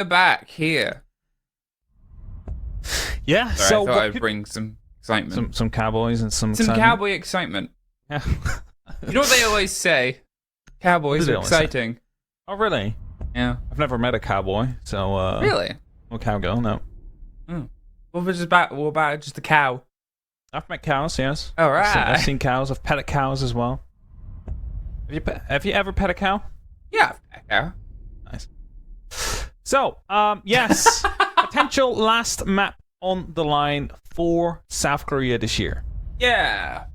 the back here. Yeah, Sorry, so I thought I'd bring some excitement. some cowboys and some Cowboy excitement. Yeah. You know what they always say? Cowboys are exciting. Oh, really? Yeah. I've never met a cowboy, so Really? or cowgirl, no. What about just a cow? I've met cows, yes. All right. I've seen cows. I've petted cows as well. Have you ever pet a cow? Yeah, a cow. Nice. So, yes, potential last map on the line for South Korea this year. Yeah.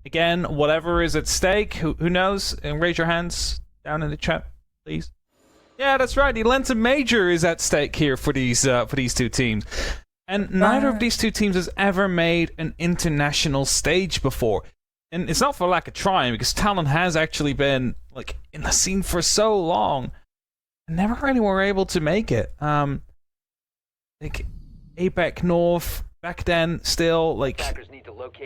Again, whatever is at stake, who knows? And raise your hands down in the chat, please. Yeah, that's right. The Lenton Major is at stake here for these two teams. And neither of these two teams has ever made an international stage before. And it's not for lack of trying, because Talon has actually been like in the scene for so long. And never really were able to make it. Like APEC North back then, still like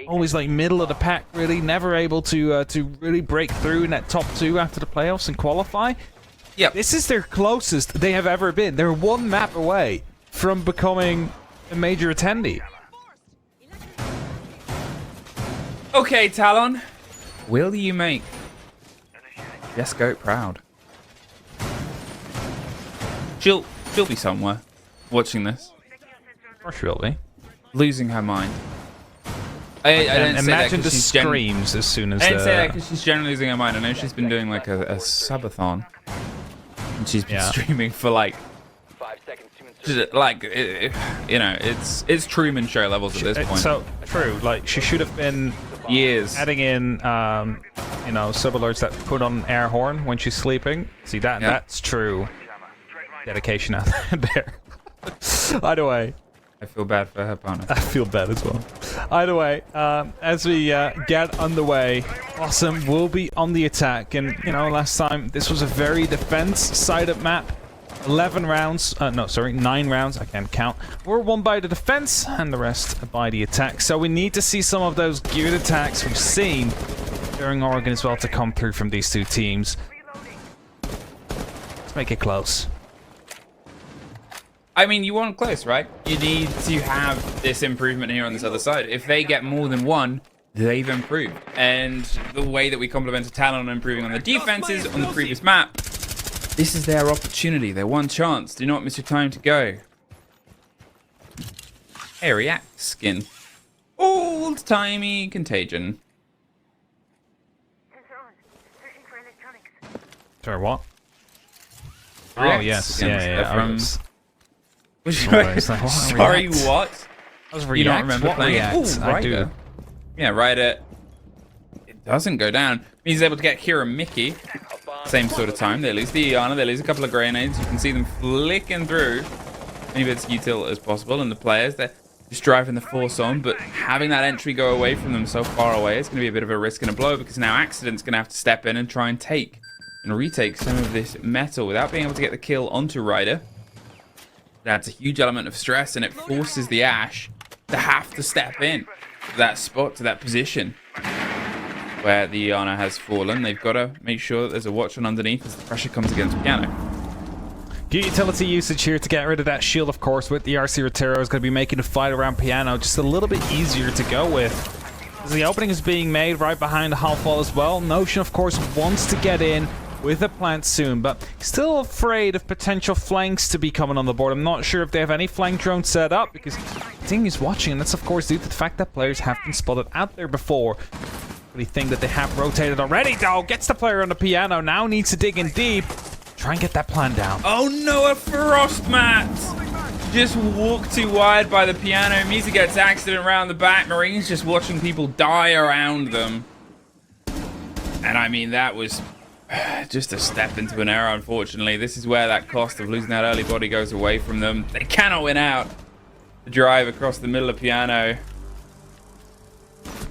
always like middle of the pack, really. Never able to really break through in that top 2 after the playoffs and qualify. Yep. This is their closest they have ever been. They're one map away from becoming a major attendee. Okay, Talon. Will you make Jesco proud? She'll be somewhere watching this. Or she'll be. Losing her mind. I don't imagine say that the screams as soon as I didn't say that because she's generally losing her mind. I know she's been doing like a subathon. And she's been streaming for like 5 seconds just, like you know, it's Truman Show levels at this point. So true. Like she should have been years adding in you know, sub alerts that put on air horn when she's sleeping. See that that's true dedication out there. Either way, I feel bad for her partner. I feel bad as well. Either way, as we get underway, BlossoM will be on the attack. And, you know, last time this was a very defense-sided map. 11 rounds, no, sorry, 9 rounds, I can't count, were won by the defense and the rest by the attack. So we need to see some of those geared attacks we've seen during Oregon as well to come through from these two teams. Let's make it close. I mean, you want close, right? You need to have this improvement here on this other side. If they get more than one, they've improved. And the way that we complimented Talon on improving on the defenses on the previous map, this is their opportunity, their one chance. Do not miss your time to go. Hey, react skin. Old-timey contagion. Sorry, what? React oh, yes. skins. Yeah. From... Like, Sorry, what? I was You don't remember what playing React? it? Ooh, I do. Yeah, Ryder. It doesn't go down. He's able to get Kira Mickey. Same sort of time. They lose the Iana. They lose a couple of grenades. You can see them flicking through any bits of util as possible. And the players, they're just driving the force on. But having that entry go away from them so far away is going to be a bit of a risk and a blow, because now Accident's going to have to step in and try and take and retake some of this metal without being able to get the kill onto Ryder. That's a huge element of stress, and it forces the Ash to have to step in to that spot, to that position where the Iana has fallen. They've got to make sure that there's a watch on underneath as the pressure comes against Piano. Good utility usage here to get rid of that shield, of course, with the RC Rotero is going to be making the fight around Piano just a little bit easier to go with. As the opening is being made right behind the half wall as well. Notion, of course, wants to get in with a plant soon, but still afraid of potential flanks to be coming on the board. I'm not sure if they have any flank drones set up, because the team is watching, and that's of course due to the fact that players have been spotted out there before. Really think that they have rotated already, though. Gets the player on the Piano, now needs to dig in deep. Try and get that plan down. Oh no, a frost mat! Just walked too wide by the Piano. Misa gets Accident around the back. Marines just watching people die around them. And I mean, that was just a step into an error, unfortunately. This is where that cost of losing that early body goes away from them. They cannot win out. The drive across the middle of Piano.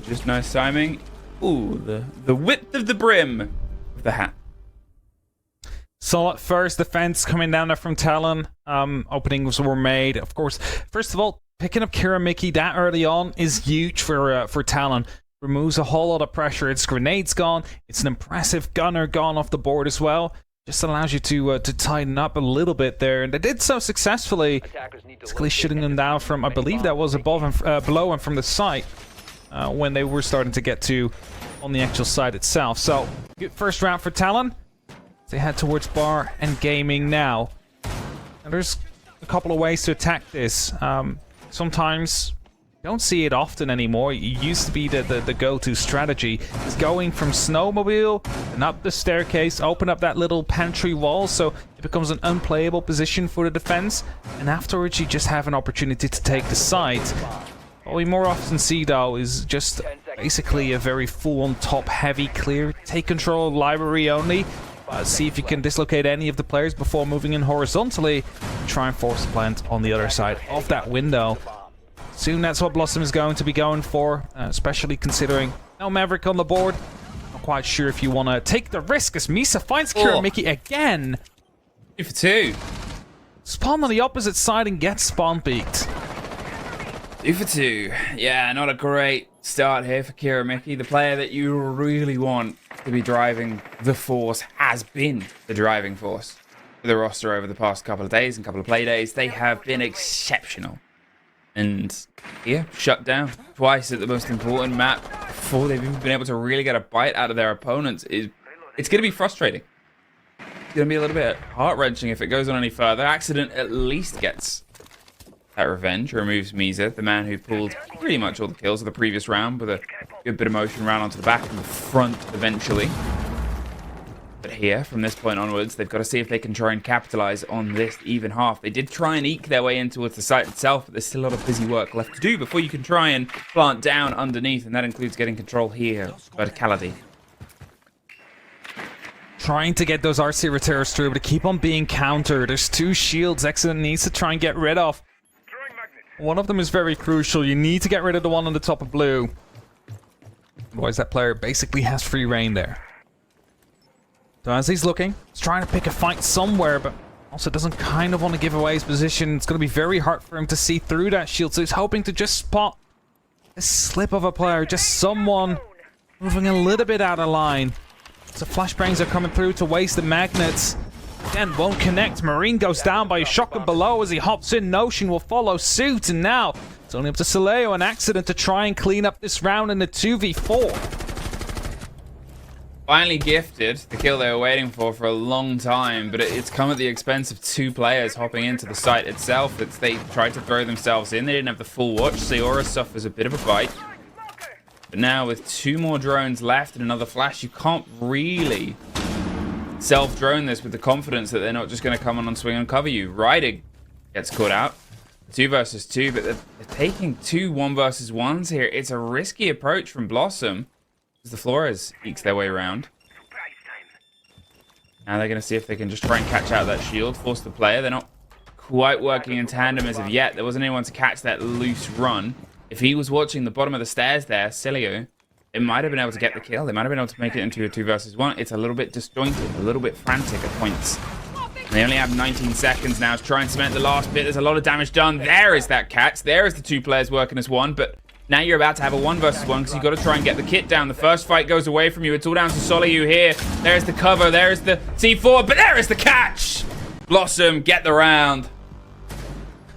Just nice timing. Ooh, the width of the brim of the hat. Solid first defense coming down there from Talon. Openings were made. Of course, first of all, picking up Kira Mickey that early on is huge for Talon. Removes a whole lot of pressure. Its grenades gone. It's an impressive gunner gone off the board as well. just allows you to tighten up a little bit there, and they did so successfully, basically shooting them down from, I believe that was above and below and from the side when they were starting to get to on the actual side itself. So good first round for Talon. They head towards bar and gaming now, and there's a couple of ways to attack this. Sometimes don't see it often anymore. It used to be the go-to strategy. It's going from snowmobile and up the staircase, open up that little pantry wall so it becomes an unplayable position for the defense, and afterwards you just have an opportunity to take the site. What we more often see though is just basically a very full-on top-heavy clear. Take control of library only. See if you can dislocate any of the players before moving in horizontally. Try and force the plant on the other side of that window. Soon that's what BlossoM is going to be going for, especially considering no Maverick on the board. Not quite sure if you want to take the risk as Misa finds Mickey again. 2 for 2. Spawn on the opposite side and gets spawn peeked. 2 for 2. Yeah, not a great start here for Mickey. The player that you really want to be driving the force has been the driving force for the roster over the past couple of days and couple of play days. They have been exceptional. And yeah, shut down twice at the most important map before they've even been able to really get a bite out of their opponents. It's going to be frustrating. It's going to be a little bit heart-wrenching if it goes on any further. Accident at least gets that revenge, removes Misa, the man who pulled pretty much all the kills of the previous round with a good bit of motion round onto the back and the front eventually. But here, from this point onwards, they've got to see if they can try and capitalize on this even half. They did try and eke their way in towards the site itself, but there's still a lot of busy work left to do before you can try and plant down underneath, and that includes getting control here. Verticality. Trying to get those RC returns through, but to keep on being countered. There's 2 shields Accident needs to try and get rid of. One of them is very crucial. You need to get rid of the one on the top of blue. Otherwise, that player basically has free reign there. So as he's looking, he's trying to pick a fight somewhere, but also doesn't kind of want to give away his position. It's going to be very hard for him to see through that shield, so he's hoping to just spot a slip of a player, just someone moving a little bit out of line. So flashbangs are coming through to waste the magnets. Again, won't connect. Marine goes down by a shotgun below as he hops in. Notion will follow suit, and now it's only up to Soleo and Accident to try and clean up this round in the 2v4. Finally gifted the kill they were waiting for a long time, but it's come at the expense of 2 players hopping into the site itself. They tried to throw themselves in. They didn't have the full watch. Seora suffers a bit of a bite. But now with 2 more drones left and another flash, you can't really self-drone this with the confidence that they're not just going to come on and swing and cover you. Riding gets caught out. 2 versus 2, but they're taking 2 1 versus 1s here. It's a risky approach from BlossoM. As the Flores ekes their way around. Now they're going to see if they can just try and catch out that shield, force the player. They're not quite working in tandem as of yet. There wasn't anyone to catch that loose run. If he was watching the bottom of the stairs there, Celio, it might have been able to get the kill. They might have been able to make it into a 2 versus 1. It's a little bit disjointed, a little bit frantic at points. And they only have 19 seconds now to try and cement the last bit. There's a lot of damage done. There is that catch. There is the 2 players working as one, but now you're about to have a 1 versus 1 because you've got to try and get the kit down. The first fight goes away from you. It's all down to Soliu here. There's the cover. There's the C4, but there is the catch. BlossoM get the round.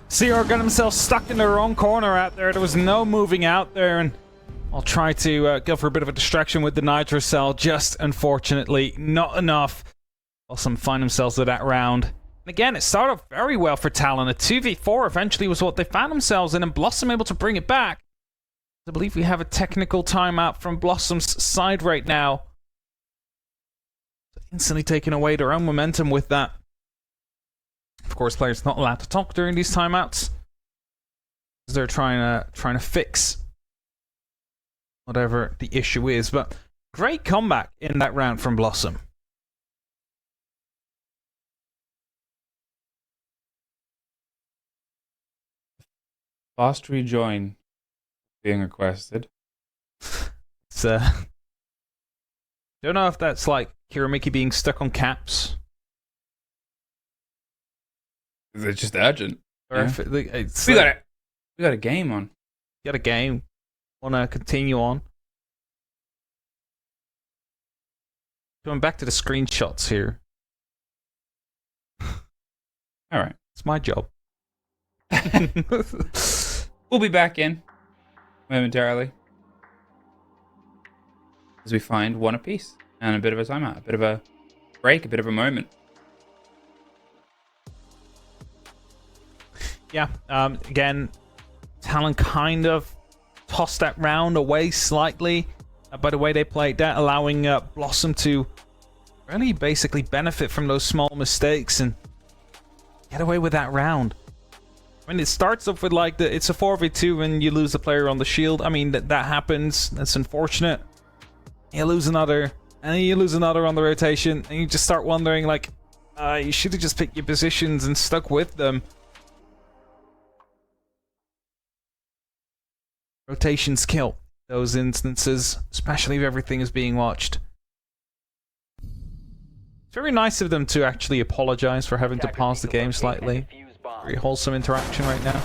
CR got himself stuck in the wrong corner out there. There was no moving out there, and I'll try to go for a bit of a distraction with the Nitro Cell. Just unfortunately not enough. BlossoM find themselves with that round. And again, it started off very well for Talon. A 2v4 eventually was what they found themselves in, and BlossoM able to bring it back. I believe we have a technical timeout from BlossoM's side right now. Instantly taking away their own momentum with that. Of course, players not allowed to talk during these timeouts. They're trying to fix whatever the issue is. But great comeback in that round from BlossoM. Fast rejoin being requested. It's don't know if that's like Kiramiki being stuck on caps. They're just urgent. Or if it's we got a game on. Got a game. Wanna continue on? Going back to the screenshots here. All right. It's my job. We'll be back in momentarily as we find one apiece and a bit of a timeout, a bit of a break, a bit of a moment. Yeah, again, Talon kind of tossed that round away slightly by the way they played that, allowing BlossoM to really basically benefit from those small mistakes and get away with that round. I mean, it starts off with like it's a 4v2 and you lose the player on the shield. I mean, that happens. That's unfortunate. You lose another, and then you lose another on the rotation, and you just start wondering, like, you should have just picked your positions and stuck with them. Rotations kill those instances, especially if everything is being watched. It's very nice of them to actually apologize for having to pause the game slightly. Very wholesome interaction right now.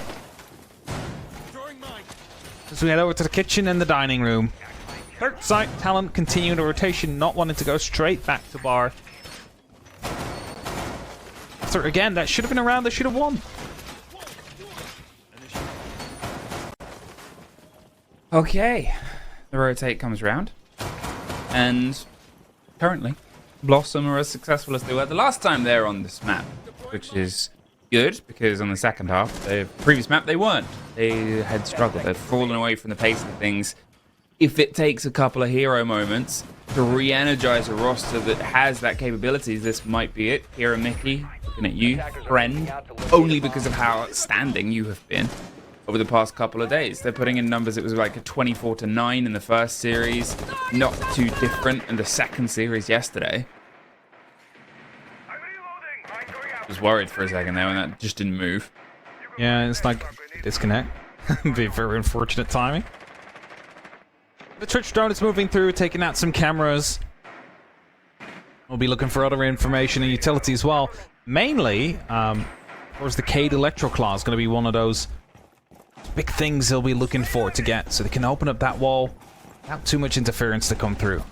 As we head over to the kitchen and the dining room. Third site, Talon continuing the rotation, not wanting to go straight back to bar. So again, that should have been a round they should have won. Okay, the rotate comes round, and currently, BlossoM are as successful as they were the last time they're on this map, which is good because on the second half, the previous map, they weren't. They had struggled. They'd fallen away from the pace of things. If it takes a couple of hero moments to re-energize a roster that has that capability, this might be it. Here, Mickey, looking at you, friend, only because of how outstanding you have been over the past couple of days. They're putting in numbers. It was like a 24-9 in the first series, not too different in the second series yesterday. I was worried for a second there when that just didn't move. Yeah, it's like disconnect. Be very unfortunate timing. The Twitch drone is moving through, taking out some cameras. We'll be looking for other information and utility as well. Mainly, of course, the Cade Electroclaw is going to be one of those big things they'll be looking for to get, so they can open up that wall without too much interference to come through.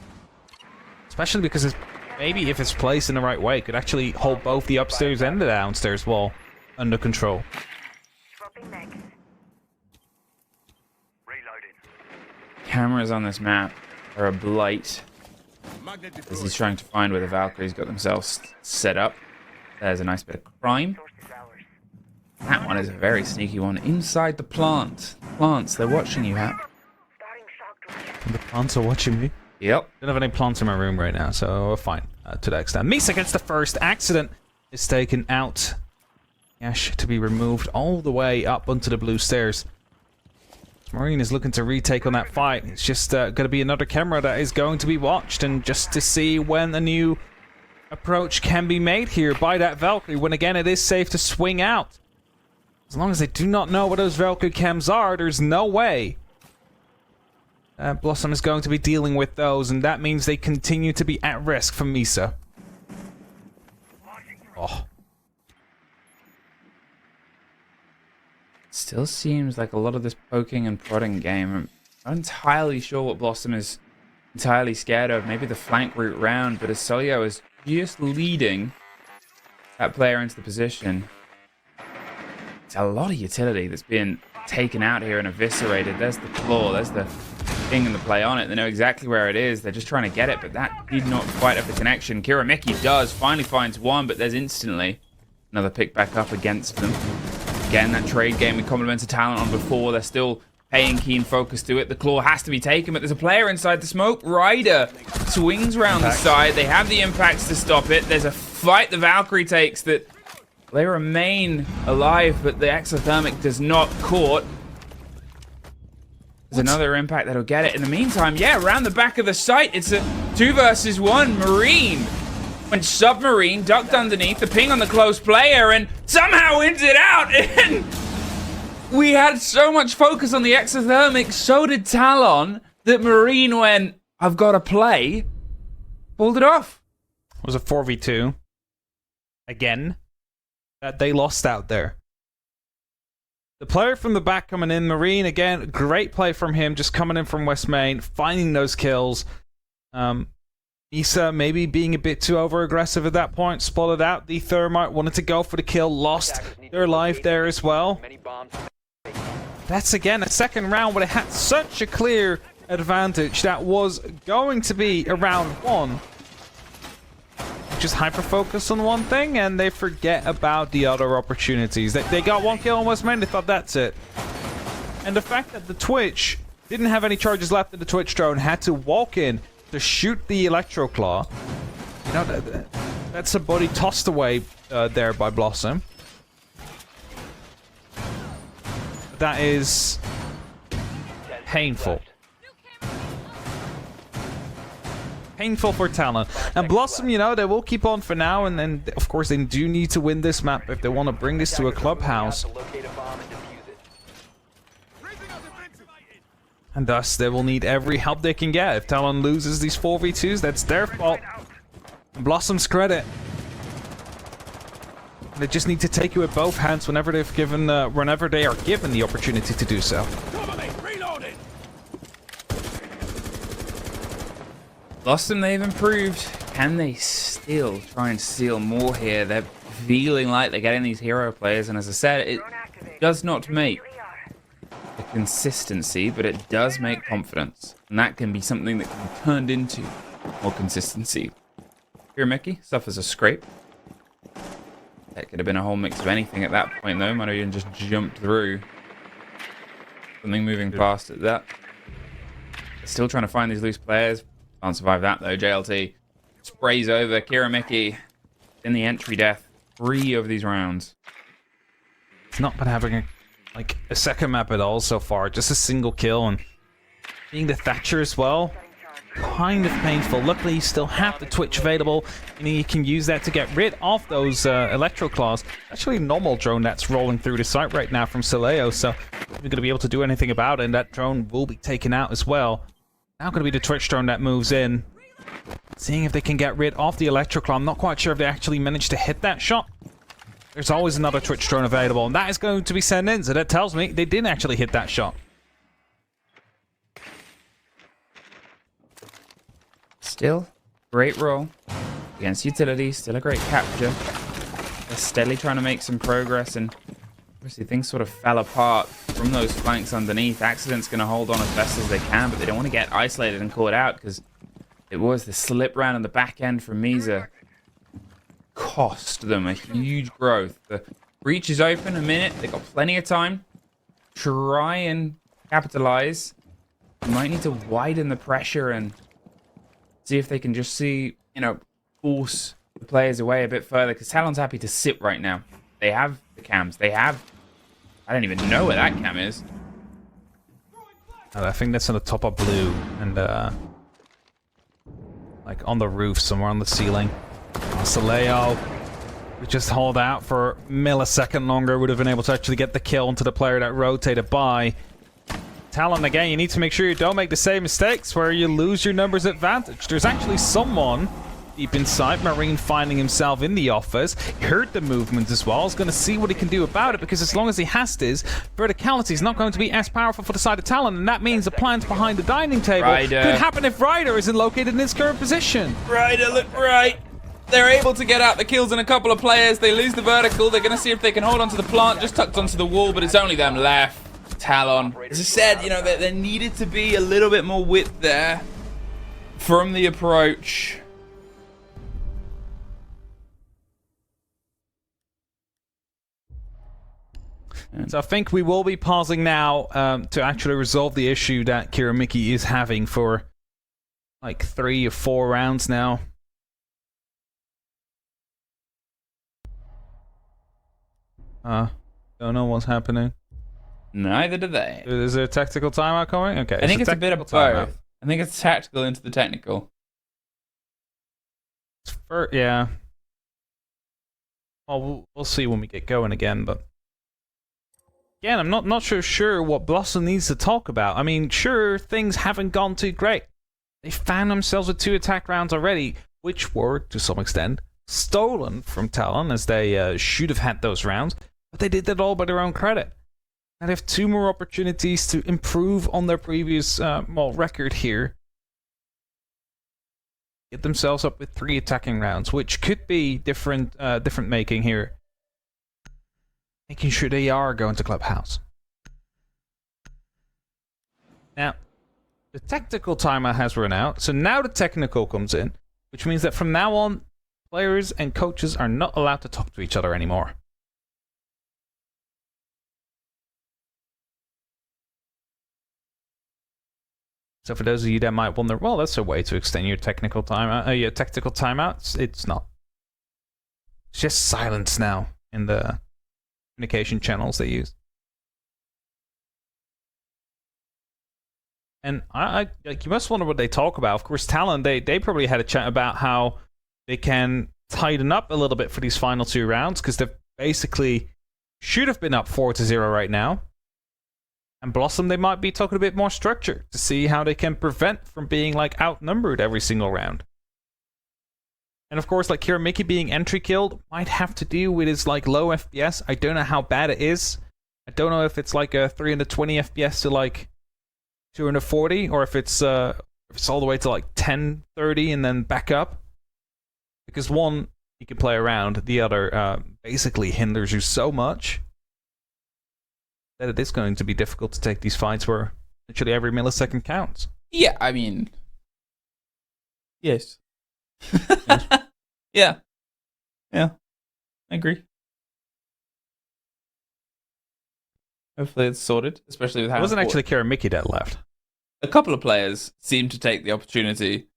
Especially because it's, maybe if it's placed in the right way, it could actually hold both the upstairs and the downstairs wall under control. Cameras on this map are a blight as he's trying to find where the Valkyries got themselves set up. There's a nice bit of crime. That one is a very sneaky one. Inside the plant. Plants, they're watching you, Hap. The plants are watching me? Yep. Don't have any plants in my room right now, so we're fine to that extent. Misa gets the first. Accident is taken out. Yash to be removed all the way up onto the blue stairs. Marine is looking to retake on that fight. It's just going to be another camera that is going to be watched, and just to see when a new approach can be made here by that Valkyrie, when again it is safe to swing out. As long as they do not know what those Valkyrie cams are, there's no way BlossoM is going to be dealing with those, and that means they continue to be at risk from Misa. Oh. Still seems like a lot of this poking and prodding game. I'm not entirely sure what BlossoM is entirely scared of. Maybe the flank route round, but as Solio is just leading that player into the position, it's a lot of utility that's being taken out here and eviscerated. There's the claw, there's the thing and the play on it. They know exactly where it is. They're just trying to get it, but that did not quite have the connection. Kiramiki does, finally finds one, but there's instantly another pick back up against them. Again, that trade game we complimented Talon on before. They're still paying keen focus to it. The claw has to be taken, but there's a player inside the smoke. Ryder swings around the side. They have the impacts to stop it. There's a fight the Valkyrie takes that they remain alive, but the exothermic does not caught. There's another impact that'll get it. In the meantime, yeah, around the back of the site, it's a 2 versus 1 Marine. When Submarine ducked underneath the ping on the close player and somehow wins it out. And we had so much focus on the exothermic, so did Talon, that Marine went, I've got to play, pulled it off. It was a 4v2. Again, that they lost out there. The player from the back coming in, Marine, again, great play from him, just coming in from West Main, finding those kills. Misa maybe being a bit too over-aggressive at that point, spotted out the thermite, wanted to go for the kill, lost their life there as well. That's again a second round where they had such a clear advantage that was going to be a round one. Just hyper-focus on one thing and they forget about the other opportunities. They got one kill on West Main, they thought that's it. And the fact that the Twitch didn't have any charges left in the Twitch drone, had to walk in to shoot the Electro Claw. You know, that's a body tossed away there by BlossoM. That is painful. Painful for Talon. And BlossoM, you know, they will keep on for now, and then, of course, they do need to win this map if they want to bring this to a clubhouse. And thus, they will need every help they can get. If Talon loses these 4v2s, that's their fault. And BlossoM's credit. They just need to take it with both hands whenever they've given, whenever they are given the opportunity to do so. BlossoM, they've improved. Can they still try and steal more here? They're feeling like they're getting these hero players, and as I said, it does not make the consistency, but it does make confidence, and that can be something that can be turned into more consistency. Here, Mickey suffers a scrape. That could have been a whole mix of anything at that point, though. Might have even just jumped through. Something moving past at that. They're still trying to find these loose players. Can't survive that, though. JLT sprays over Kira Mickey in the entry death. 3 of these rounds. It's not been having a second map at all so far. Just a single kill, and being the Thatcher as well. Kind of painful. Luckily, you still have the Twitch available, and you can use that to get rid of those Electro Claws. Actually, a normal drone that's rolling through the site right now from Soleo, so if you're going to be able to do anything about it, and that drone will be taken out as well. Now going to be the Twitch drone that moves in. Seeing if they can get rid of the Electro Claw. I'm not quite sure if they actually managed to hit that shot. There's always another Twitch drone available, and that is going to be sent in, so that tells me they didn't actually hit that shot. Still, great roll against utility. Still a great capture. They're steadily trying to make some progress, and obviously things sort of fell apart from those flanks underneath. Accident's going to hold on as best as they can, but they don't want to get isolated and caught out, because it was the slip round on the back end from Misa. Cost them a huge growth. The breach is open a minute. They've got plenty of time. Try and capitalize. You might need to widen the pressure and see if they can just force the players away a bit further, because Talon's happy to sit right now. They have the cams. They have... I don't even know where that cam is. I think that's on the top of blue, and like on the roof somewhere on the ceiling. Soleo would just hold out for a millisecond longer, would have been able to actually get the kill onto the player that rotated by. Talon, again, you need to make sure you don't make the same mistakes where you lose your numbers advantage. There's actually someone deep inside. Marine finding himself in the office. He heard the movement as well. He's going to see what he can do about it, because as long as he has this, verticality is not going to be as powerful for the side of Talon, and that means the plans behind the dining table could happen if Ryder isn't located in his current position. Ryder, look right. They're able to get out the kills in a couple of players. They lose the vertical. They're going to see if they can hold onto the plant, just tucked onto the wall, but it's only them left. Talon. As I said, you know, there needed to be a little bit more width there from the approach. So I think we will be pausing now to actually resolve the issue that Kira Mickey is having for like 3 or 4 rounds now. Don't know what's happening. Neither do they. Is there a tactical timeout coming? Okay. I think it's a bit of both. I think it's tactical into the technical. Yeah. Well, we'll see when we get going again, but again, I'm not sure what BlossoM needs to talk about. I mean, sure, things haven't gone too great. They found themselves with 2 attack rounds already, which were, to some extent, stolen from Talon, as they should have had those rounds, but they did that all by their own credit. And they have 2 more opportunities to improve on their previous record here. get themselves up with 3 attacking rounds, which could be different making here. Making sure they are going to Clubhouse. Now, the tactical timer has run out, so now the technical comes in, which means that from now on, players and coaches are not allowed to talk to each other anymore. So for those of you that might wonder, well, that's a way to extend your technical timeout, your tactical timeouts. It's not. It's just silence now in the communication channels they use. And I like, you must wonder what they talk about. Of course, Talon, they probably had a chat about how they can tighten up a little bit for these final 2 rounds, because they basically should have been up 4-0 right now. And BlossoM, they might be talking a bit more structure to see how they can prevent from being like outnumbered every single round. And of course, like Mickey being entry killed might have to do with his like low FPS. I don't know how bad it is. I don't know if it's like a 320 FPS to like 240, or if it's all the way to like 1030 and then back up. Because one, you can play around. The other basically hinders you so much that it is going to be difficult to take these fights where literally every millisecond counts. Yeah, I mean... Yes. Yeah. Yeah. I agree. Hopefully it's sorted, especially with how... It wasn't actually Mickey that left. A couple of players seemed to take the opportunity.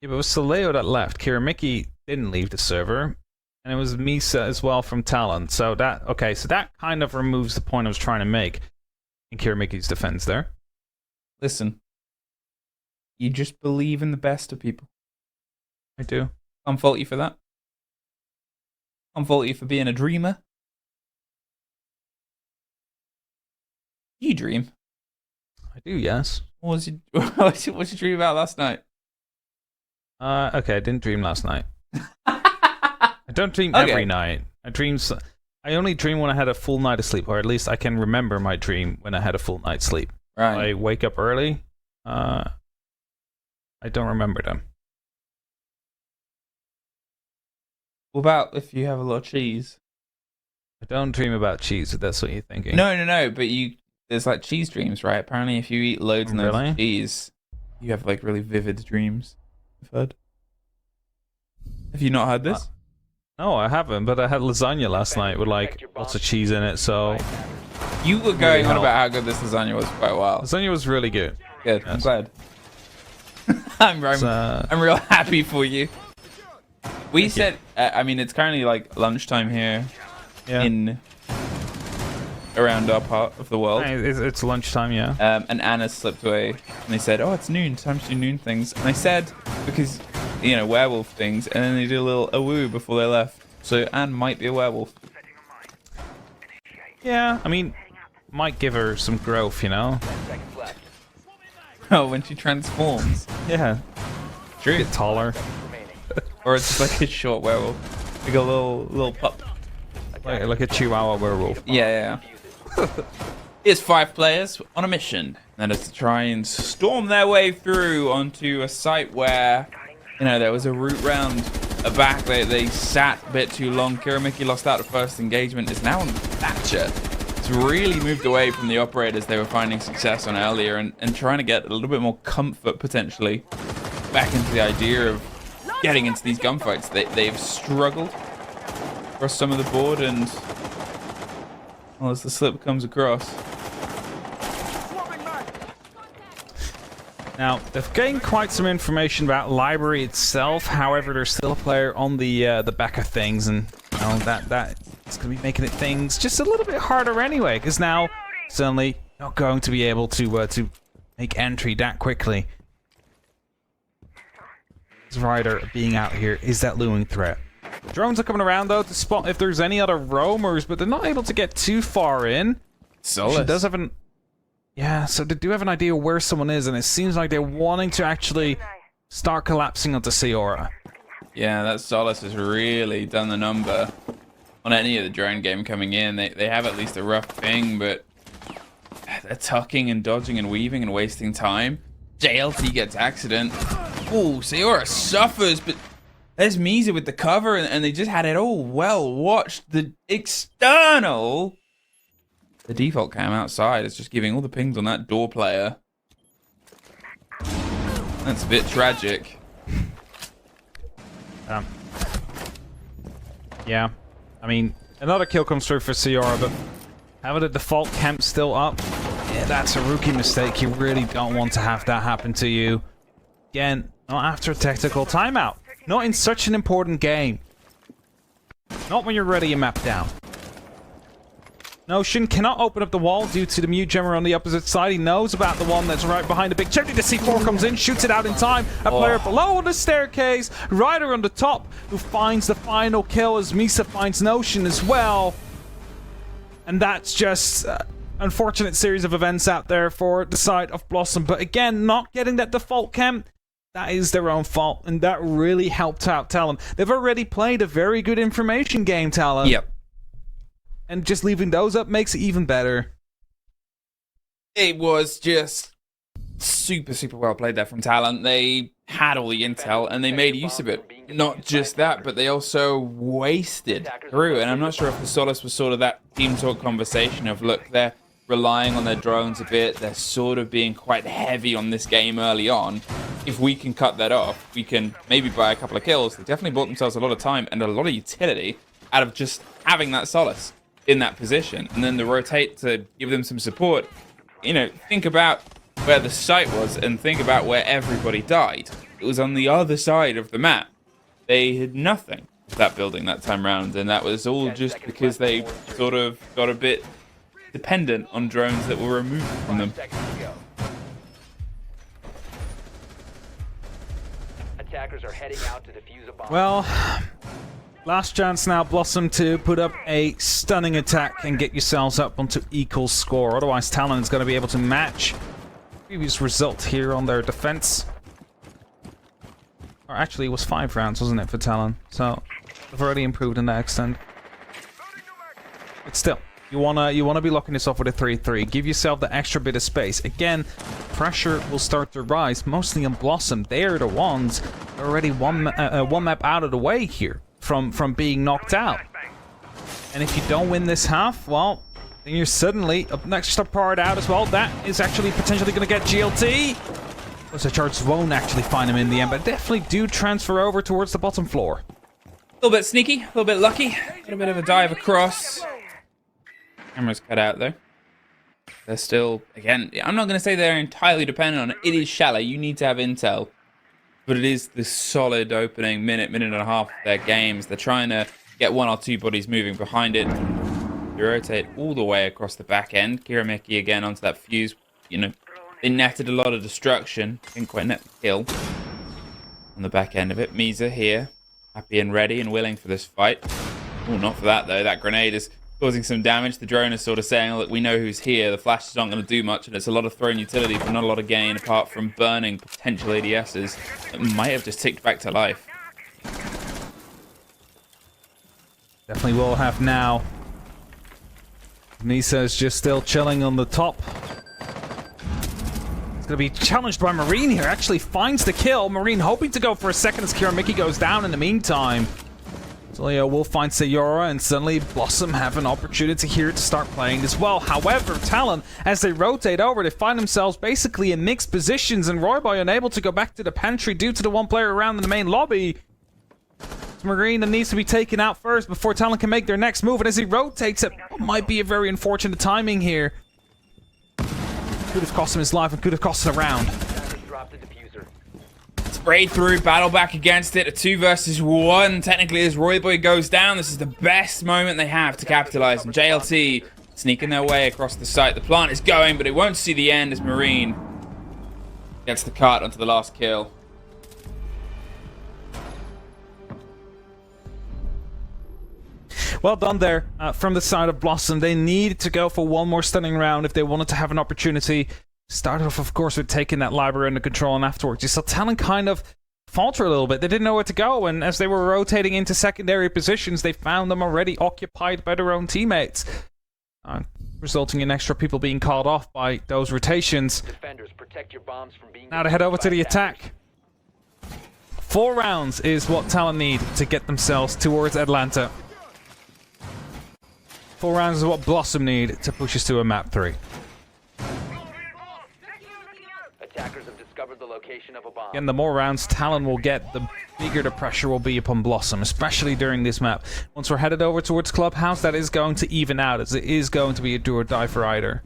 Yeah, but it was Soleo that left. Mickey didn't leave the server. And it was Misa as well from Talon. So that kind of removes the point I was trying to make in Mickey's defense there. Listen, you just believe in the best of people. I do. Can't fault you for that. Can't fault you for being a dreamer. You dream. I do, yes. What was your dream about last night? Okay, I didn't dream last night. I don't dream every night. I only dream when I had a full night of sleep, or at least I can remember my dream when I had a full night's sleep. Right. I wake up early. I don't remember them. What about if you have a lot of cheese? I don't dream about cheese, if that's what you're thinking. No, but there's like cheese dreams, right? Apparently if you eat loads and loads of cheese, you have like really vivid dreams. I've heard. Have you not heard this? No, I haven't, but I had lasagna last night with like lots of cheese in it, so... You were going on about how good this lasagna was for quite a while. Lasagna was really good. Good, yes. I'm glad. I'm real happy for you. We said, I mean, it's currently like lunchtime here in around our part of the world. It's lunchtime, yeah. And Anna slipped away, and they said, oh, it's noon, time to do noon things. And I said, because... you know, werewolf things, and then they did a little awoo before they left. So Anne might be a werewolf. Yeah, I mean, might give her some growth, you know? Oh, when she transforms. Yeah. True. Get taller. Or it's just like a short werewolf. Like a little pup. Like a chihuahua werewolf. Yeah. Here's 5 players on a mission. That is to try and storm their way through onto a site where... you know, there was a route round a back. They sat a bit too long. Mickey lost out the first engagement. Is now on Thatcher. It's really moved away from the operators they were finding success on earlier and trying to get a little bit more comfort, potentially, back into the idea of getting into these gunfights. They've struggled across some of the board, and well, as the slip comes across... Now, they've gained quite some information about library itself. However, there's still a player on the back of things, and you know, that is going to be making things just a little bit harder anyway. Because now, certainly not going to be able to make entry that quickly. This Ryder being out here is that looming threat. Drones are coming around though to spot if there's any other roamers, but they're not able to get too far in. Solace. She does have an... yeah, so they do have an idea where someone is, and it seems like they're wanting to actually start collapsing onto Seora. Yeah, that Solace has really done the number on any of the drone game coming in. They have at least a rough ping, but they're tucking and dodging and weaving and wasting time. JLT gets accident. Oh, Sayora suffers, but there's Misa with the cover, and they just had it all well watched. The external, the default cam outside is just giving all the pings on that door player. That's a bit tragic. Yeah, I mean, another kill comes through for Sayora, but having the default camp still up, yeah, that's a rookie mistake. You really don't want to have that happen to you. Again, not after a tactical timeout. Not in such an important game. Not when you're ready and map down. Notion cannot open up the wall due to the mute jammer on the opposite side. He knows about the one that's right behind the big chimney. The C4 comes in, shoots it out in time. A player below on the staircase. Ryder on the top, who finds the final kill as Misa finds Notion as well. And that's just unfortunate series of events out there for the side of BlossoM. But again, not getting that default camp, that is their own fault. And that really helped out Talon. They've already played a very good information game, Talon. Yep. And just leaving those up makes it even better. It was just super, super well played there from Talon. They had all the intel and they made use of it. Not just that, but they also wasted through. And I'm not sure if the solace was sort of that team talk conversation of, look, they're relying on their drones a bit. They're sort of being quite heavy on this game early on. If we can cut that off, we can maybe buy a couple of kills. They definitely bought themselves a lot of time and a lot of utility out of just having that solace in that position, and then the rotate to give them some support. You know, think about where the site was and think about where everybody died. It was on the other side of the map. They had nothing of that building that time round, and that was all just because they sort of got a bit dependent on drones that were removed from them. Attackers are heading out to defuse a bomb. Well, last chance now, BlossoM, to put up a stunning attack and get yourselves up onto equal score. Otherwise, Talon is going to be able to match previous result here on their defense. Or actually, it was 5 rounds, wasn't it, for Talon? So they've already improved in that extent. But still, you wanna be locking this off with a 3-3. Give yourself the extra bit of space. Again, pressure will start to rise, mostly on BlossoM. They are the ones already one map out of the way here from being knocked out. And if you don't win this half, well, then you're suddenly up next to part out as well. That is actually potentially going to get GLT. Those charges won't actually find him in the end, but definitely do transfer over towards the bottom floor. A little bit sneaky, a little bit lucky, a little bit of a dive across. Camera's cut out though. They're still, again, I'm not going to say they're entirely dependent on it. It is shallow. You need to have intel. But it is the solid opening minute and a half of their games. They're trying to get 1 or 2 bodies moving behind it. You rotate all the way across the back end. Kiramiki again onto that fuse. You know, they netted a lot of destruction. Didn't quite net the kill on the back end of it. Misa here, happy and ready and willing for this fight. Oh, not for that though. That grenade is causing some damage. The drone is sort of saying, look, we know who's here. The flash is not going to do much, and it's a lot of thrown utility, but not a lot of gain apart from burning potential ADSs that might have just ticked back to life. Definitely will have now. Nisa is just still chilling on the top. It's going to be challenged by Marine here. Actually finds the kill. Marine hoping to go for a second as Kiramiki goes down in the meantime. Leo will find Sayora, and suddenly BlossoM have an opportunity here to start playing as well. However, Talon, as they rotate over, they find themselves basically in mixed positions, and Royboy unable to go back to the pantry due to the 1 player around in the main lobby. It's Marine that needs to be taken out first before Talon can make their next move, and as he rotates, it might be a very unfortunate timing here. Could have cost him his life and could have cost him a round. Sprayed through, battle back against it, a 2 versus 1. Technically, as Royboy goes down, this is the best moment they have to capitalize. And JLT sneaking their way across the site. The plant is going, but it won't see the end as Marine gets the cart onto the last kill. Well done there from the side of BlossoM. They need to go for 1 more stunning round if they wanted to have an opportunity. Started off, of course, with taking that library under control, and afterwards you saw Talon kind of falter a little bit. They didn't know where to go, and as they were rotating into secondary positions, they found them already occupied by their own teammates, resulting in extra people being called off by those rotations. Defenders, protect your bombs from being Now to head over to the attack. 4 rounds is what Talon need to get themselves towards Atlanta. 4 rounds is what BlossoM need to push us to a map 3. Attackers have discovered the location of a bomb. Again, the more rounds Talon will get, the bigger the pressure will be upon BlossoM, especially during this map. Once we're headed over towards Clubhouse, that is going to even out, as it is going to be a do or die for either.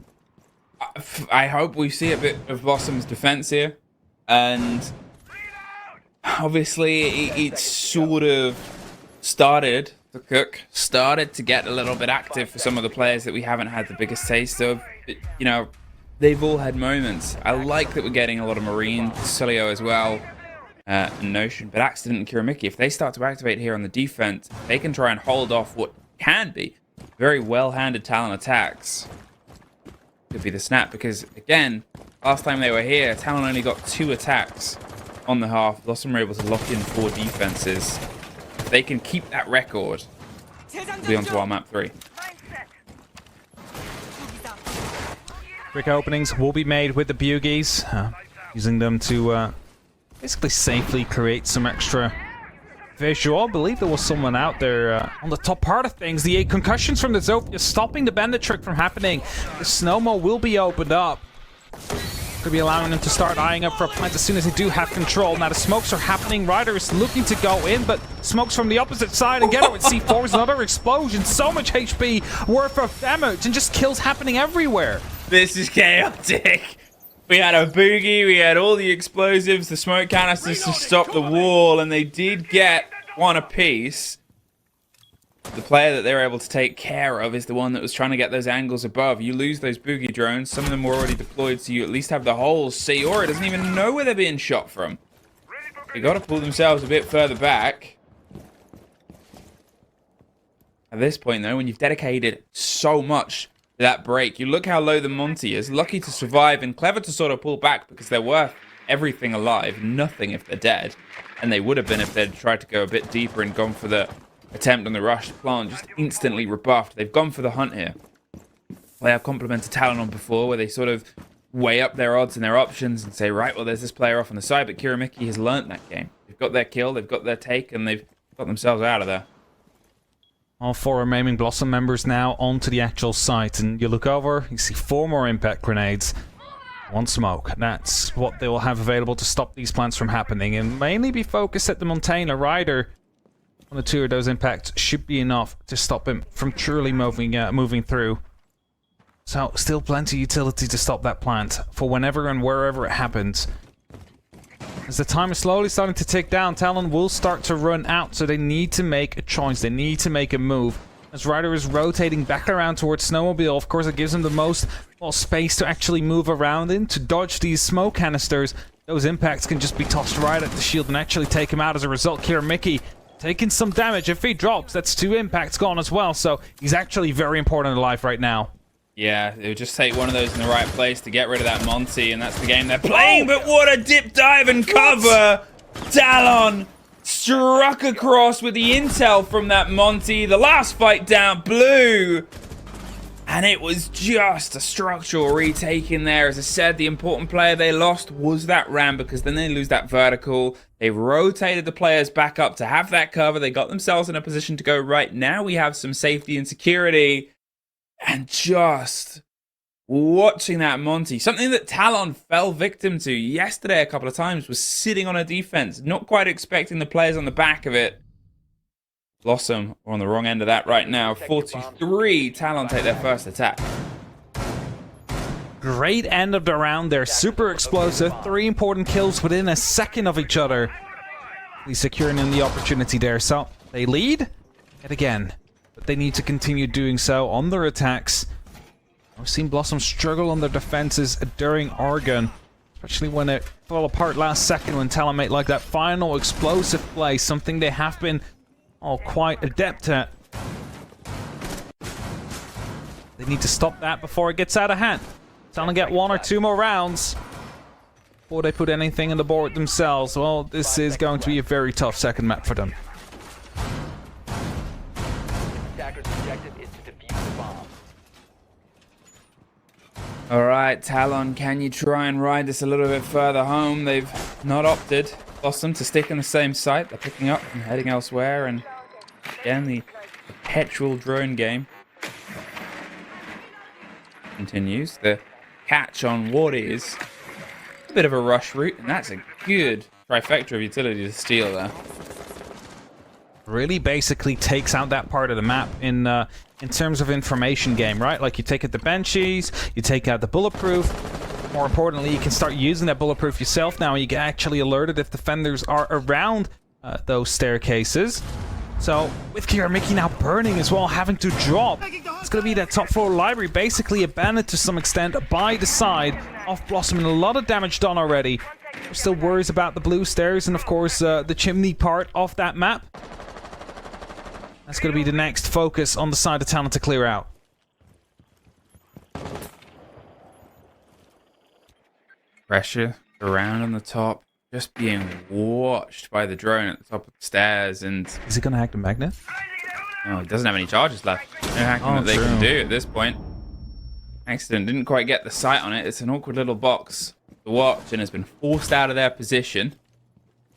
I hope we see a bit of BlossoM's defense here. And obviously, it sort of started to cook, started to get a little bit active for some of the players that we haven't had the biggest taste of. You know, they've all had moments. I like that we're getting a lot of Marine, Cilio as well, and Notion. But Accident and Kiramiki, if they start to activate here on the defense, they can try and hold off what can be very well-handed Talon attacks. Could be the snap, because again, last time they were here, Talon only got 2 attacks on the half. BlossoM were able to lock in 4 defenses. If they can keep that record, we'll be onto our map 3. Quick openings will be made with the Bugies, using them to basically safely create some extra visual. I believe there was someone out there on the top part of things. The 8 concussions from the Zofia stopping the bandit trick from happening. The snowmo will be opened up. Could be allowing them to start eyeing up for a plant as soon as they do have control. Now the smokes are happening. Ryder is looking to go in, but smokes from the opposite side and get it with C4 is another explosion. So much HP worth of damage and just kills happening everywhere. This is chaotic. We had a boogie, we had all the explosives, the smoke canisters to stop the wall, and they did get 1 apiece. The player that they were able to take care of is the one that was trying to get those angles above. You lose those boogie drones, some of them were already deployed, so you at least have the holes. Sayora doesn't even know where they're being shot from. They got to pull themselves a bit further back. At this point, though, when you've dedicated so much that break, you look how low the Monty is. Lucky to survive and clever to sort of pull back, because they're worth everything alive, nothing if they're dead. And they would have been if they'd tried to go a bit deeper and gone for the attempt on the rush. Plant just instantly rebuffed. They've gone for the hunt here. They have complimented Talon on before, where they sort of weigh up their odds and their options and say, right, well, there's this player off on the side, but Kiramiki has learnt that game. They've got their kill, they've got their take, and they've got themselves out of there. All 4 remaining BlossoM members now onto the actual site, and you look over, you see 4 more impact grenades, 1 smoke. That's what they will have available to stop these plants from happening, and mainly be focused at the Montana Rider. 1 or 2 of those impacts should be enough to stop him from truly moving through. So, still plenty of utility to stop that plant for whenever and wherever it happens. As the time is slowly starting to tick down, Talon will start to run out, so they need to make a choice. They need to make a move. As Ryder is rotating back around towards Snowmobile, of course it gives him the most space to actually move around in, to dodge these smoke canisters. Those impacts can just be tossed right at the shield and actually take him out. As a result, Kiramiki taking some damage. If he drops, that's 2 impacts gone as well, so he's actually very important in life right now. Yeah, it would just take one of those in the right place to get rid of that Monty, and that's the game they're playing. But what a dip, dive, and cover! Talon struck across with the intel from that Monty. The last fight down, blue. And it was just a structural retake in there. As I said, the important player they lost was that Ram, because then they lose that vertical. They rotated the players back up to have that cover. They got themselves in a position to go, right, now we have some safety and security. And just watching that Monty, something that Talon fell victim to yesterday a couple of times, was sitting on a defense, not quite expecting the players on the back of it. BlossoM are on the wrong end of that right now. 43, Talon take their first attack. Great end of the round there, super explosive. 3 important kills within a second of each other. He's securing in the opportunity there, so they lead yet again. But they need to continue doing so on their attacks. I've seen BlossoM struggle on their defenses during Oregon, especially when it fell apart last second when Talon made like that final explosive play, something they have been quite adept at. They need to stop that before it gets out of hand. Talon get 1 or 2 more rounds before they put anything on the board themselves. Well, this is going to be a very tough second map for them. All right, Talon, can you try and ride this a little bit further home? They've not opted. BlossoM to stick in the same site. They're picking up and heading elsewhere. And again, the perpetual drone game continues. The catch on what is a bit of a rush route, and that's a good trifecta of utility to steal there. Really basically takes out that part of the map in terms of information game, right? Like you take out the Banshees, you take out the bulletproof. More importantly, you can start using that bulletproof yourself now, and you get actually alerted if defenders are around those staircases. So with Kira Mickey now burning as well, having to drop, it's going to be that top floor library basically abandoned to some extent by the side of BlossoM, and a lot of damage done already. There's still worries about the blue stairs and of course the chimney part of that map. That's going to be the next focus on the side of Talon to clear out. Pressure around on the top, just being watched by the drone at the top of the stairs. And is he going to hack the magnet? no, he doesn't have any charges left. No hacking that they can do at this point. Accident didn't quite get the sight on it. It's an awkward little box to watch and has been forced out of their position.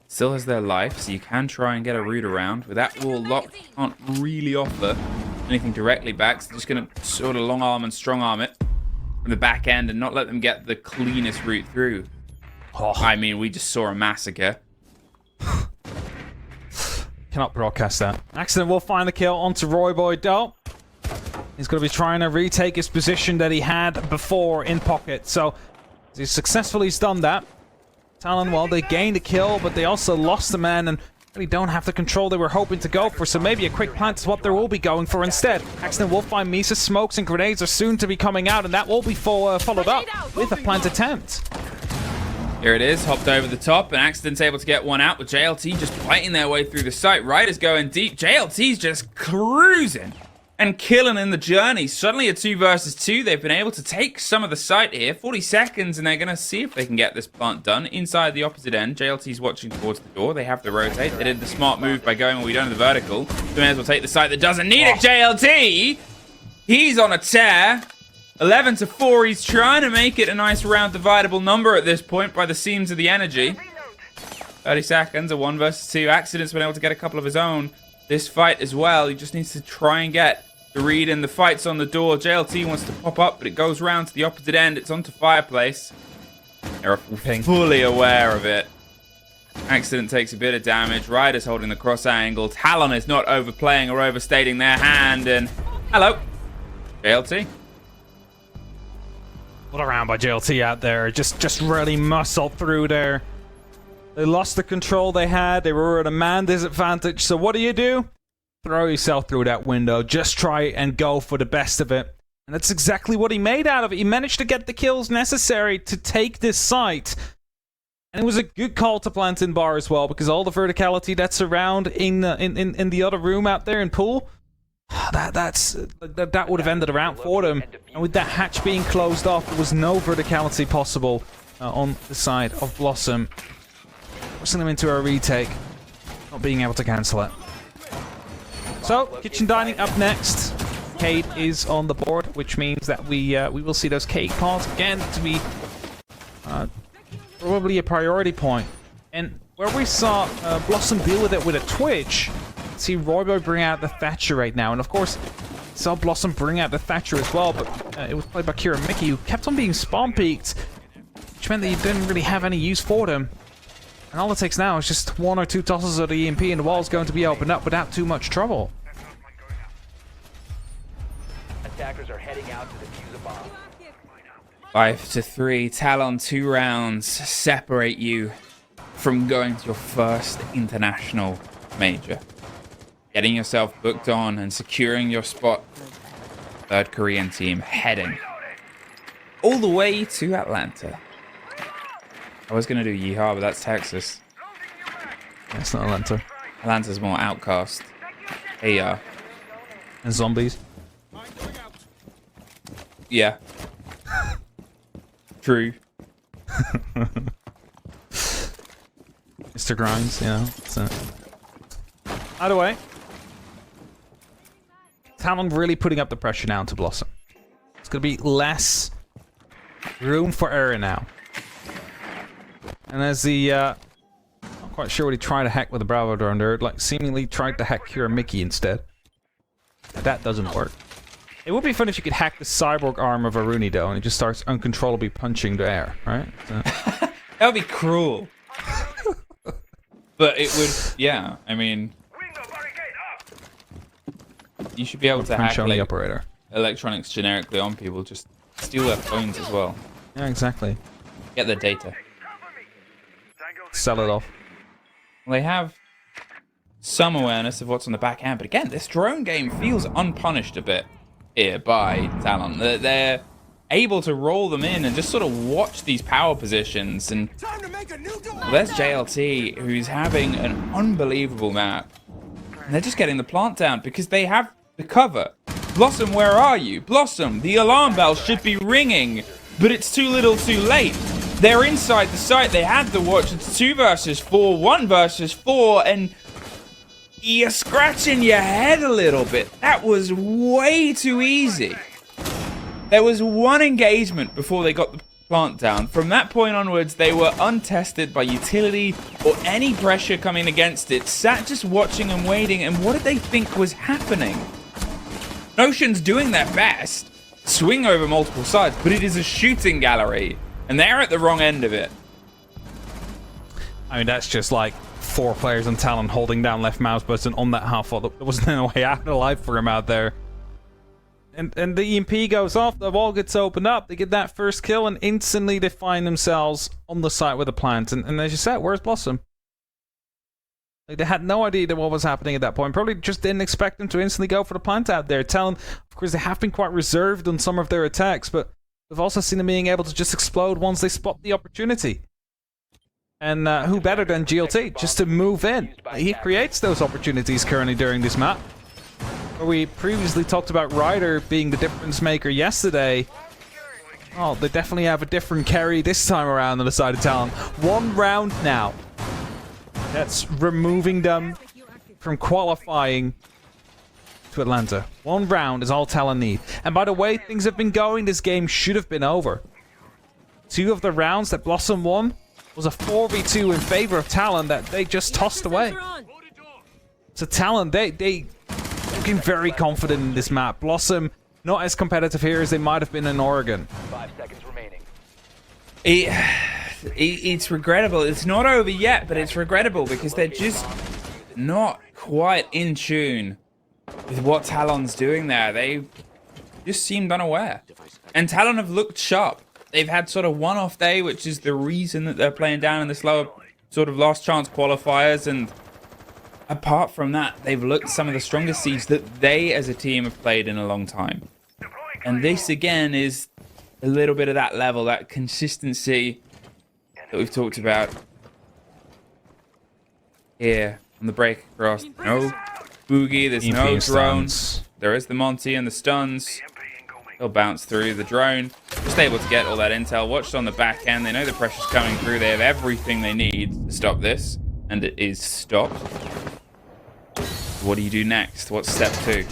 Still has their life, so you can try and get a route around. With that wall locked, can't really offer anything directly back. So just going to sort of long arm and strong arm it from the back end and not let them get the cleanest route through. Oh. I mean, we just saw a massacre. Cannot broadcast that. Accident will find the kill onto Roy Boy though. He's going to be trying to retake his position that he had before in pocket. So he successfully done that. Talon, well, they gained a kill, but they also lost the man and really don't have the control they were hoping to go for. So maybe a quick plant is what they will be going for instead. Accident will find Misa. Smokes and grenades are soon to be coming out, and that will be followed up with a plant attempt. Here it is, hopped over the top, and Accident's able to get one out with JLT just fighting their way through the site. Riders going deep. JLT's just cruising and killing in the journey. Suddenly a 2 versus 2. They've been able to take some of the site here. 40 seconds, and they're going to see if they can get this plant done inside the opposite end. JLT's watching towards the door. They have to rotate. They did the smart move by going, well, we don't have the vertical. So may as well take the site that doesn't need it. JLT, he's on a tear. 11 to 4. He's trying to make it a nice round dividable number at this point by the seams of the energy. 30 seconds, a 1 versus 2. Accident's been able to get a couple of his own this fight as well. He just needs to try and get the read, and the fight's on the door. JLT wants to pop up, but it goes round to the opposite end. It's onto Fireplace. They're fully aware of it. Accident takes a bit of damage. Ryder's holding the cross angle. Talon is not overplaying or overstating their hand, and hello, JLT. What a round by JLT out there. Just really muscled through there. They lost the control they had. They were at a man disadvantage. So what do? Throw yourself through that window. Just try and go for the best of it. And that's exactly what he made out of it. He managed to get the kills necessary to take this site. And it was a good call to plant in bar as well, because all the verticality that's around in the other room out there in pool, that would have ended a round for them. And with that hatch being closed off, there was no verticality possible on the side of BlossoM. Forcing them into a retake, not being able to cancel it. So, Kitchen Dining up next. Cade is on the board, which means that we will see those cake pods again to be probably a priority point. And where we saw BlossoM deal with it with a Twitch, see Royboy bring out the Thatcher right now, and of course saw BlossoM bring out the Thatcher as well, but it was played by Kira Mickey, who kept on being spawn peeked, which meant that you didn't really have any use for them. And all it takes now is just 1 or 2 tosses of the EMP, and the wall's going to be opened up without too much trouble. Attackers are heading out to defuse a bomb. 5 to 3. Talon, 2 rounds separate you from going to your first international major. Getting yourself booked on and securing your spot. Third Korean team heading all the way to Atlanta. I was going to do Yeehaw, but that's Texas. That's not Atlanta. Atlanta's more outcast. Hey, and zombies. Yeah. True. Mr. Grimes, you know. So. Either way, Talon really putting up the pressure now to BlossoM. It's going to be less room for error now. And as the quite sure what he tried to hack with the Bravo drone there. Like, seemingly tried to hack Kira Mickey instead. That doesn't work. It would be fun if you could hack the cyborg arm of Aruni, though, and it just starts uncontrollably punching the air, right? So. That would be cruel. But it would, yeah, I mean... You should be able to hack the operator. electronics generically on people, just steal their phones as well. Yeah, exactly. Get their data. Sell it off. Well, they have some awareness of what's on the back end, but again, this drone game feels unpunished a bit here by Talon. They're able to roll them in and just sort of watch these power positions. And well, there's JLT, who's having an unbelievable map. And they're just getting the plant down because they have the cover. BlossoM, where are you? BlossoM, the alarm bell should be ringing, but it's too little too late. They're inside the site. They had the watch. It's 2 versus 4, 1 versus 4, and you're scratching your head a little bit. That was way too easy. There was one engagement before they got the plant down. From that point onwards, they were untested by utility or any pressure coming against it. Sat just watching and waiting, and what did they think was happening? Notion's doing their best. Swing over multiple sides, but it is a shooting gallery, and they're at the wrong end of it. I mean, that's just like 4 players on Talon holding down left mouse button on that half. There wasn't any way out alive for him out there. And the EMP goes off, the wall gets opened up, they get that first kill, and instantly they find themselves on the site with a plant. And as you said, where's BlossoM? Like, they had no idea what was happening at that point. Probably just didn't expect them to instantly go for the plant out there. Talon, of course, they have been quite reserved on some of their attacks, but we've also seen them being able to just explode once they spot the opportunity. And who better than GLT just to move in? He creates those opportunities currently during this map. We previously talked about Ryder being the difference maker yesterday. Oh, they definitely have a different carry this time around on the side of Talon. 1 round now. That's removing them from qualifying to Atlanta. 1 round is all Talon need. And by the way things have been going, this game should have been over. 2 of the rounds that BlossoM won was a 4v2 in favor of Talon that they just tossed away. So Talon, they looking very confident in this map. BlossoM, not as competitive here as they might have been in Oregon. 5 seconds remaining. It's regrettable. It's not over yet, but it's regrettable because they're just not quite in tune with what Talon's doing there. They just seemed unaware. And Talon have looked sharp. They've had sort of one off day, which is the reason that they're playing down in the slower sort of last chance qualifiers. And apart from that, they've looked some of the strongest siege that they as a team have played in a long time. And this again is a little bit of that level, that consistency that we've talked about here on the break across. No boogie, there's no drone. There is the Monty and the stuns. They'll bounce through the drone. Just able to get all that intel. Watched on the back end. They know the pressure's coming through. They have everything they need to stop this. And it is stopped. What do you do next? What's step 2?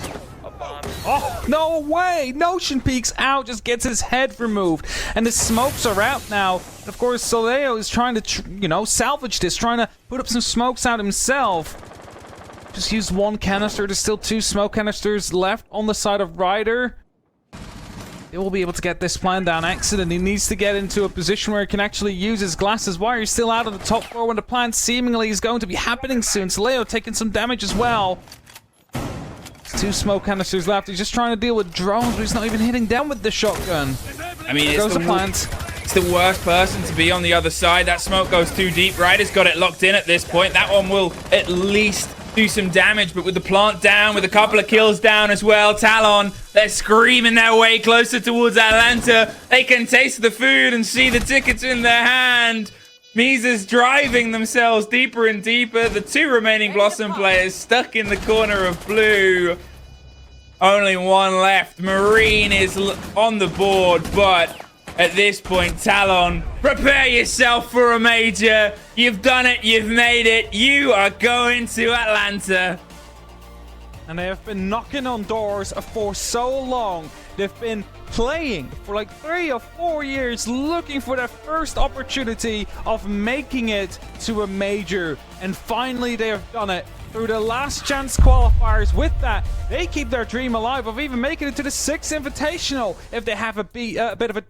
Oh, no way! Notion peeks out, just gets his head removed. And the smokes are out now. And of course, Soleo is trying to, salvage this, trying to put up some smokes out himself. Just used 1 canister. There's still 2 smoke canisters left on the side of Ryder. They will be able to get this plan down. Accident. He needs to get into a position where he can actually use his glasses. Why are you still out of the top floor when the plan seemingly is going to be happening soon? Soleo taking some damage as well. 2 smoke canisters left. He's just trying to deal with drones, but he's not even hitting them with the shotgun. I mean, it's the worst person to be on the other side. That smoke goes too deep. Ryder's got it locked in at this point. That one will at least do some damage, but with the plant down, with a couple of kills down as well, Talon, they're screaming their way closer towards Atlanta. They can taste the food and see the tickets in their hand. Misa's driving themselves deeper and deeper. The 2 remaining BlossoM players stuck in the corner of blue. Only 1 left. Marine is on the board, but at this point, Talon, prepare yourself for a major. You've done it. You've made it. You are going to Atlanta. And they have been knocking on doors for so long. They've been playing for like 3 or 4 years, looking for their first opportunity of making it to a major, and finally they have done it through the last chance qualifiers. With that, they keep their dream alive of even making it to the 6th Invitational if they have a bit of a